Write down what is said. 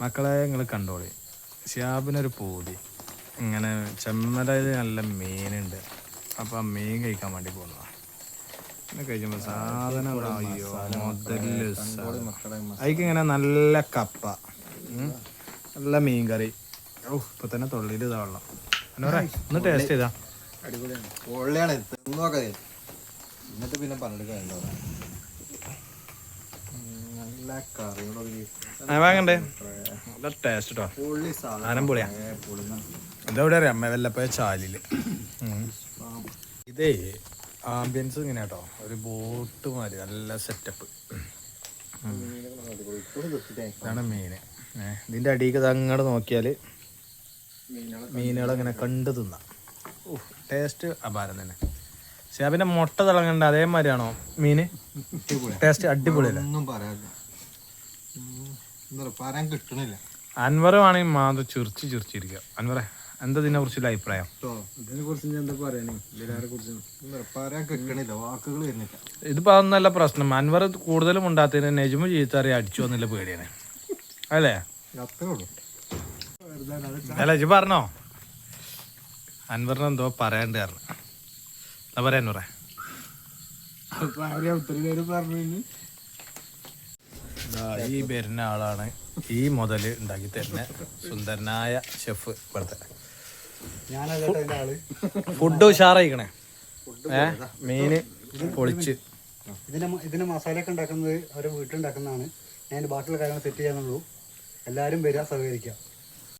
മക്കളെ നിങ്ങൾ കണ്ടോളി. ഷിയാബിനൊരു പൂതി, ഇങ്ങനെ ചെമ്മലയിൽ നല്ല മീനുണ്ട്. അപ്പം ആ മീൻ കഴിക്കാൻ വേണ്ടി പോകുന്നതാണ്. പിന്നെ കഴിക്കുമ്പോൾ സാധനം അയ്യോ മുതല് അതിക്കിങ്ങനെ നല്ല കപ്പ, നല്ല മീൻ കറി. ഓ ഇപ്പൊ തന്നെ തൊള്ളിയിൽ ഇതാ വെള്ളം. ഒന്ന് ടേസ്റ്റ് ചെയ്താ അടിപൊളിയാണ്, പൊള്ളിയാണ്. എന്നിട്ട് പിന്നെ പറഞ്ഞിട്ട് നല്ല വാങ്ങണ്ടേ, നല്ല ടേസ്റ്റ് കേട്ടോ. സാധനം പൊളിയാ. ഇതെവിടെ അറിയാം, വെല്ലപ്പയ ചാലില്. ഇതേ ആംബിയൻസ് ഇങ്ങനെ കേട്ടോ, ഒരു ബോട്ട് മാതിരി നല്ല സെറ്റപ്പ്. ഇതാണ് മീന്. ഇതിൻ്റെ അടിയിൽ അങ്ങോട്ട് നോക്കിയാൽ മീനുകളങ്ങനെ കണ്ടു തിന്നാം. ടേസ്റ്റ് അപാരം തന്നെ. ഷിയാബിൻ്റെ മുട്ട തിളങ്ങണ്ട അതേമാതിരിയാണോ മീന്? ടേസ്റ്റ് അടിപൊളിയല്ലേ. അൻവർ ആണെങ്കിൽ മാത്രം ചിരിച്ചിരിക്കുക. അൻവറെ എന്താ ഇതിനെ കുറിച്ചുള്ള അഭിപ്രായം? ഇതിപ്പോ അതൊന്നല്ല പ്രശ്നം. അൻവർ കൂടുതലും ഉണ്ടാത്തതിന് നെജ്മു ചീത്തറിയ അടിച്ചു വന്നില്ല പേടിയാണ് അല്ലേ? അല്ല ഇജ്ജ് പറഞ്ഞോ, അൻവറിന് എന്തോ പറയാണ്ട് പറഞ്ഞു. എന്താ പറയാ അൻവറെ? ഈ വരുന്ന ആളാണ് ഈ മുതല് ഉണ്ടാക്കി തരുന്ന സുന്ദരനായ ഷെഫ്. ഇവിടുത്തെ ഫുഡ് ഉഷാറായിക്കണേ. മീന് പൊളിച്ച് ഇതിന് മസാലയൊക്കെ ഉണ്ടാക്കുന്നത് അവർ വീട്ടിലുണ്ടാക്കുന്നതാണ്. ഞാൻ ബാക്കിയുള്ള കാര്യങ്ങൾ സെറ്റ് ചെയ്യാന്നുള്ളൂ. എല്ലാവരും വരിക, സഹകരിക്കുക.